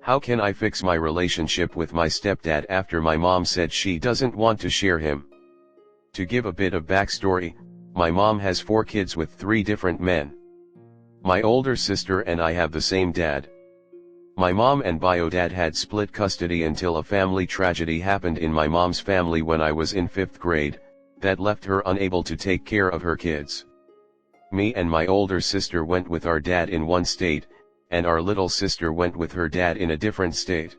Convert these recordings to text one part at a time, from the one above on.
How can I fix my relationship with my stepdad after my mom said she doesn't want to share him? To give a bit of backstory, my mom has 4 kids with 3 different men. My older sister and I have the same dad. My mom and bio dad had split custody until a family tragedy happened in my mom's family when I was in 5th grade, that left her unable to take care of her kids. Me and my older sister went with our dad in one state, and our little sister went with her dad in a different state.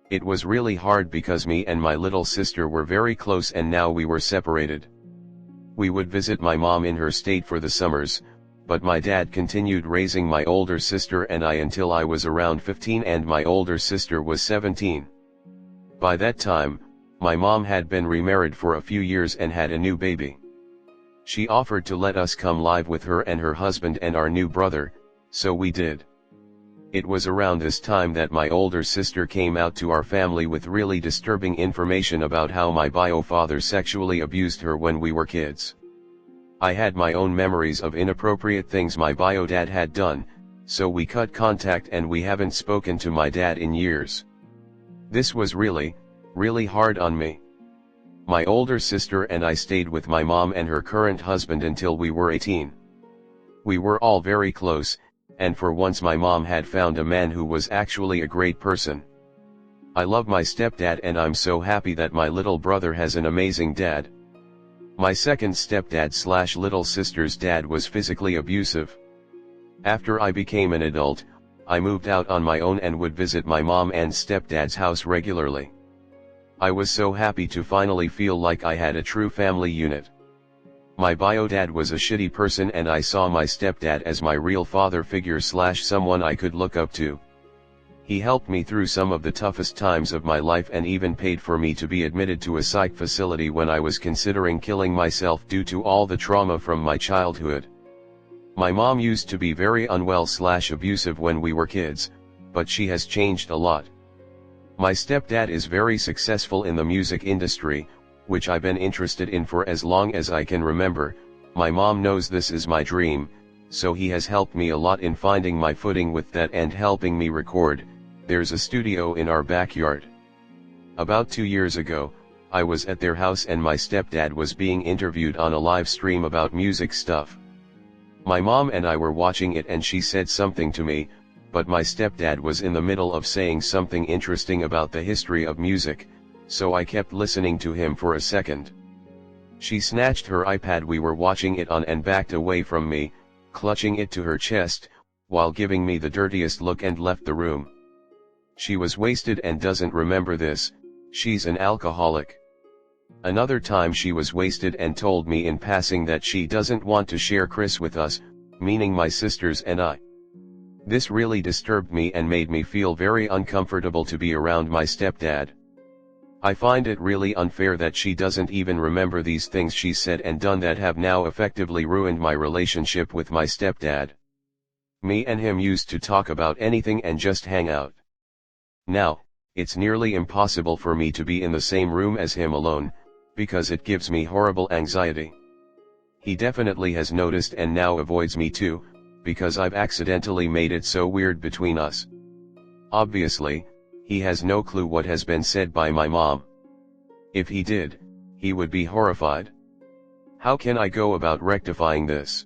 It was really hard because me and my little sister were very close and now we were separated. We would visit my mom in her state for the summers, but my dad continued raising my older sister and I until I was around 15 and my older sister was 17. By that time, my mom had been remarried for a few years and had a new baby. She offered to let us come live with her and her husband and our new brother, so we did. It was around this time that my older sister came out to our family with really disturbing information about how my bio father sexually abused her when we were kids. I had my own memories of inappropriate things my bio dad had done, so we cut contact and we haven't spoken to my dad in years. This was really hard on me. My older sister and I stayed with my mom and her current husband until we were 18. We were all very close, and for once my mom had found a man who was actually a great person. I love my stepdad and I'm so happy that my little brother has an amazing dad. My second stepdad / little sister's dad was physically abusive. After I became an adult, I moved out on my own and would visit my mom and stepdad's house regularly. I was so happy to finally feel like I had a true family unit. My bio dad was a shitty person and I saw my stepdad as my real father figure / someone I could look up to. He helped me through some of the toughest times of my life and even paid for me to be admitted to a psych facility when I was considering killing myself due to all the trauma from my childhood. My mom used to be very unwell / abusive when we were kids, but she has changed a lot. My stepdad is very successful in the music industry, which I've been interested in for as long as I can remember. My mom knows this is my dream, so he has helped me a lot in finding my footing with that and helping me record. There's a studio in our backyard. About 2 years ago, I was at their house and my stepdad was being interviewed on a live stream about music stuff. My mom and I were watching it and she said something to me, but my stepdad was in the middle of saying something interesting about the history of music, so I kept listening to him for a second. She snatched her iPad we were watching it on and backed away from me, clutching it to her chest, while giving me the dirtiest look and left the room. She was wasted and doesn't remember this. She's an alcoholic. Another time she was wasted and told me in passing that she doesn't want to share Chris with us, meaning my sisters and I. This really disturbed me and made me feel very uncomfortable to be around my stepdad. I find it really unfair that she doesn't even remember these things she said and done that have now effectively ruined my relationship with my stepdad. Me and him used to talk about anything and just hang out. Now, it's nearly impossible for me to be in the same room as him alone, because it gives me horrible anxiety. He definitely has noticed and now avoids me too, because I've accidentally made it so weird between us. Obviously, he has no clue what has been said by my mom. If he did, he would be horrified. How can I go about rectifying this?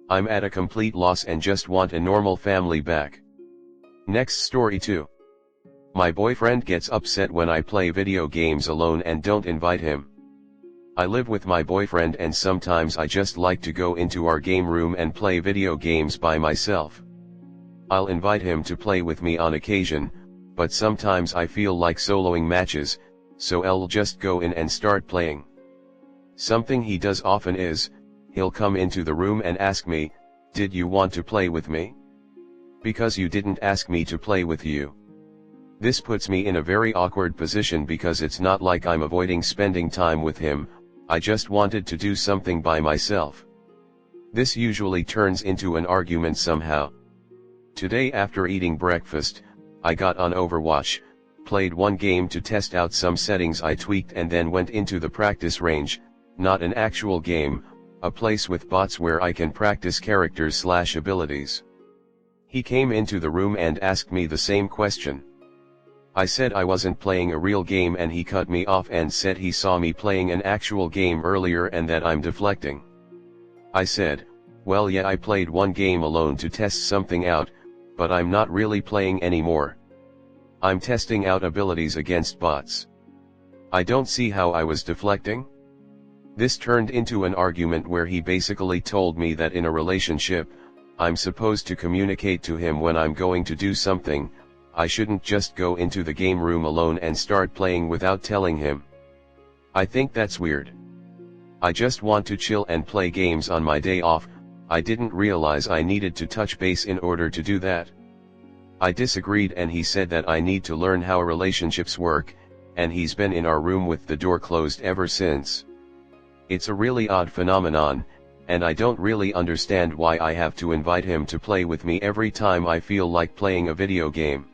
I'm at a complete loss and just want a normal family back. Next story 2. My boyfriend gets upset when I play video games alone and don't invite him. I live with my boyfriend and sometimes I just like to go into our game room and play video games by myself. I'll invite him to play with me on occasion, but sometimes I feel like soloing matches, so I'll just go in and start playing. Something he does often is, he'll come into the room and ask me, "Did you want to play with me? Because you didn't ask me to play with you." This puts me in a very awkward position because it's not like I'm avoiding spending time with him, I just wanted to do something by myself. This usually turns into an argument somehow. Today after eating breakfast, I got on Overwatch, played one game to test out some settings I tweaked and then went into the practice range, not an actual game, a place with bots where I can practice characters / abilities. He came into the room and asked me the same question. I said I wasn't playing a real game and he cut me off and said he saw me playing an actual game earlier and that I'm deflecting. I said, well yeah, I played one game alone to test something out, but I'm not really playing anymore. I'm testing out abilities against bots. I don't see how I was deflecting. This turned into an argument where he basically told me that in a relationship, I'm supposed to communicate to him when I'm going to do something. I shouldn't just go into the game room alone and start playing without telling him. I think that's weird. I just want to chill and play games on my day off. I didn't realize I needed to touch base in order to do that. I disagreed and he said that I need to learn how relationships work, and he's been in our room with the door closed ever since. It's a really odd phenomenon, and I don't really understand why I have to invite him to play with me every time I feel like playing a video game.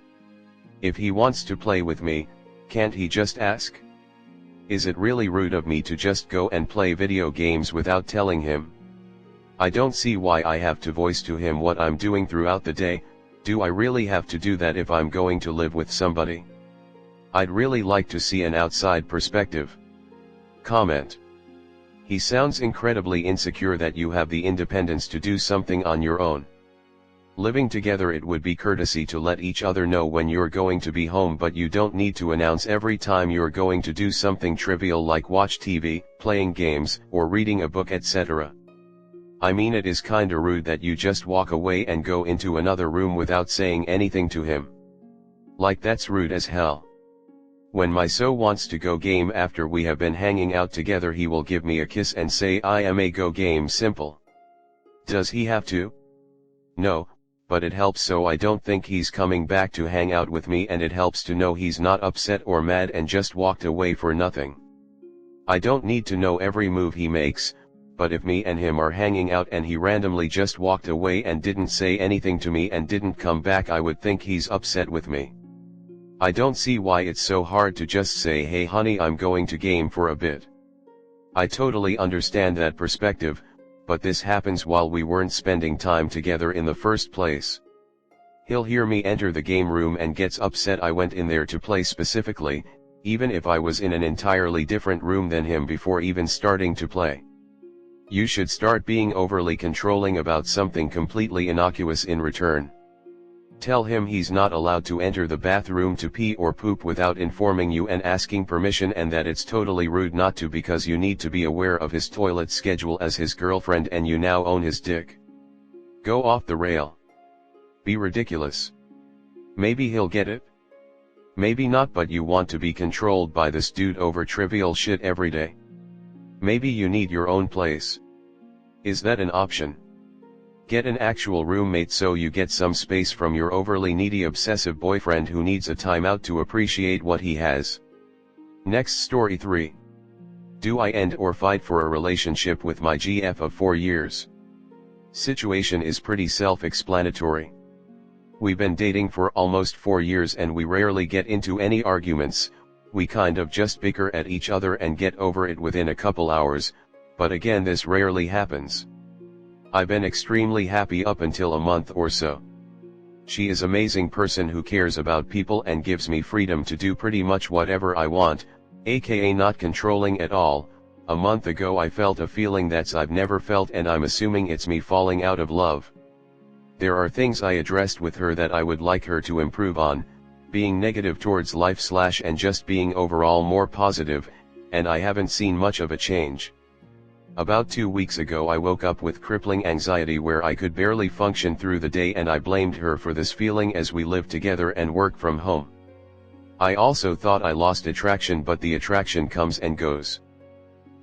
If he wants to play with me, can't he just ask? Is it really rude of me to just go and play video games without telling him? I don't see why I have to voice to him what I'm doing throughout the day. Do I really have to do that if I'm going to live with somebody? I'd really like to see an outside perspective. Comment. He sounds incredibly insecure that you have the independence to do something on your own. Living together, it would be courtesy to let each other know when you're going to be home, but you don't need to announce every time you're going to do something trivial like watch TV, playing games, or reading a book, etc. I mean, it is kinda rude that you just walk away and go into another room without saying anything to him. Like, that's rude as hell. When my so wants to go game after we have been hanging out together, he will give me a kiss and say I am a go game. Simple. Does he have to? No, but it helps, so I don't think he's coming back to hang out with me, and it helps to know he's not upset or mad and just walked away for nothing. I don't need to know every move he makes, but if me and him are hanging out and he randomly just walked away and didn't say anything to me and didn't come back, I would think he's upset with me. I don't see why it's so hard to just say, hey honey, I'm going to game for a bit. I totally understand that perspective, but this happens while we weren't spending time together in the first place. He'll hear me enter the game room and gets upset I went in there to play specifically, even if I was in an entirely different room than him before even starting to play. You should start being overly controlling about something completely innocuous in return. Tell him he's not allowed to enter the bathroom to pee or poop without informing you and asking permission, and that it's totally rude not to, because you need to be aware of his toilet schedule as his girlfriend and you now own his dick. Go off the rail. Be ridiculous. Maybe he'll get it. Maybe not, but you want to be controlled by this dude over trivial shit every day. Maybe you need your own place. Is that an option? Get an actual roommate so you get some space from your overly needy obsessive boyfriend who needs a timeout to appreciate what he has. Next, story 3. Do I end or fight for a relationship with my GF of 4 years? Situation is pretty self-explanatory. We've been dating for almost 4 years and we rarely get into any arguments. We kind of just bicker at each other and get over it within a couple hours, but again, this rarely happens. I've been extremely happy up until a month or so. She is an amazing person who cares about people and gives me freedom to do pretty much whatever I want, aka not controlling at all. A month ago I felt a feeling that I've never felt, and I'm assuming it's me falling out of love. There are things I addressed with her that I would like her to improve on, being negative towards life / and just being overall more positive, and I haven't seen much of a change. About 2 weeks ago I woke up with crippling anxiety where I could barely function through the day, and I blamed her for this feeling as we live together and work from home. I also thought I lost attraction, but the attraction comes and goes.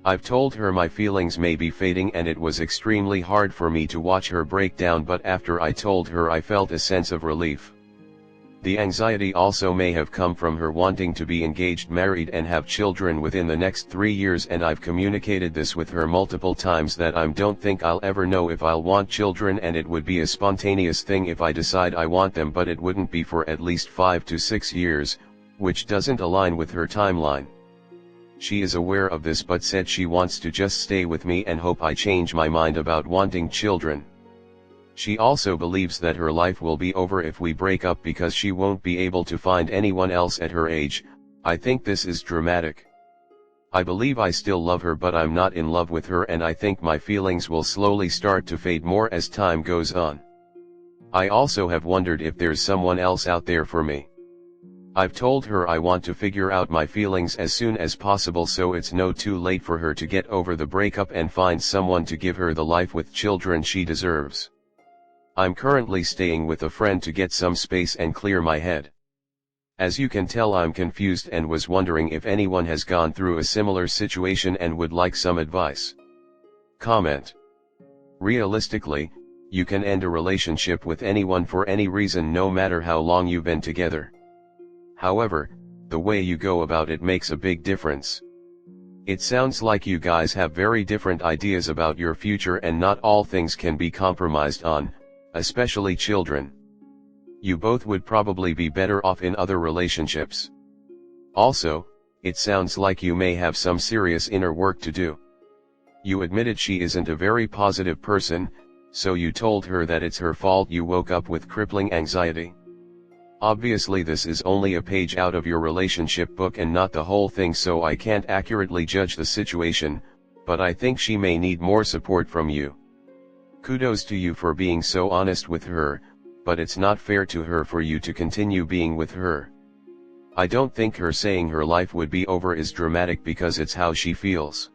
I've told her my feelings may be fading, and it was extremely hard for me to watch her break down, but after I told her I felt a sense of relief. The anxiety also may have come from her wanting to be engaged, married and have children within the next 3 years, and I've communicated this with her multiple times that I don't think I'll ever know if I'll want children, and it would be a spontaneous thing if I decide I want them, but it wouldn't be for at least 5 to 6 years, which doesn't align with her timeline. She is aware of this but said she wants to just stay with me and hope I change my mind about wanting children. She also believes that her life will be over if we break up because she won't be able to find anyone else at her age. I think this is dramatic. I believe I still love her, but I'm not in love with her, and I think my feelings will slowly start to fade more as time goes on. I also have wondered if there's someone else out there for me. I've told her I want to figure out my feelings as soon as possible, so it's no too late for her to get over the breakup and find someone to give her the life with children she deserves. I'm currently staying with a friend to get some space and clear my head. As you can tell, I'm confused and was wondering if anyone has gone through a similar situation and would like some advice. Comment. Realistically, you can end a relationship with anyone for any reason, no matter how long you've been together. However, the way you go about it makes a big difference. It sounds like you guys have very different ideas about your future, and not all things can be compromised on, especially children. You both would probably be better off in other relationships. Also, it sounds like you may have some serious inner work to do. You admitted she isn't a very positive person, so you told her that it's her fault you woke up with crippling anxiety. Obviously this is only a page out of your relationship book and not the whole thing, so I can't accurately judge the situation, but I think she may need more support from you. Kudos to you for being so honest with her, but it's not fair to her for you to continue being with her. I don't think her saying her life would be over is dramatic because it's how she feels.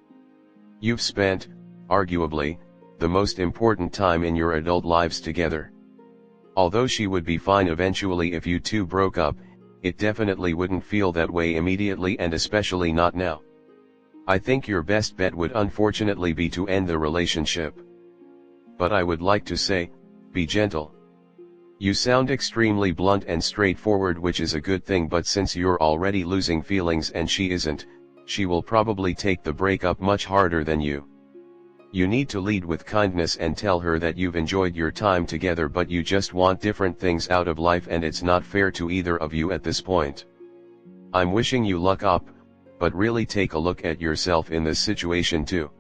You've spent, arguably, the most important time in your adult lives together. Although she would be fine eventually if you two broke up, it definitely wouldn't feel that way immediately, and especially not now. I think your best bet would unfortunately be to end the relationship. But I would like to say, be gentle. You sound extremely blunt and straightforward, which is a good thing, but since you're already losing feelings and she isn't, she will probably take the breakup much harder than you. You need to lead with kindness and tell her that you've enjoyed your time together, but you just want different things out of life, and it's not fair to either of you at this point. I'm wishing you luck up, but really take a look at yourself in this situation too.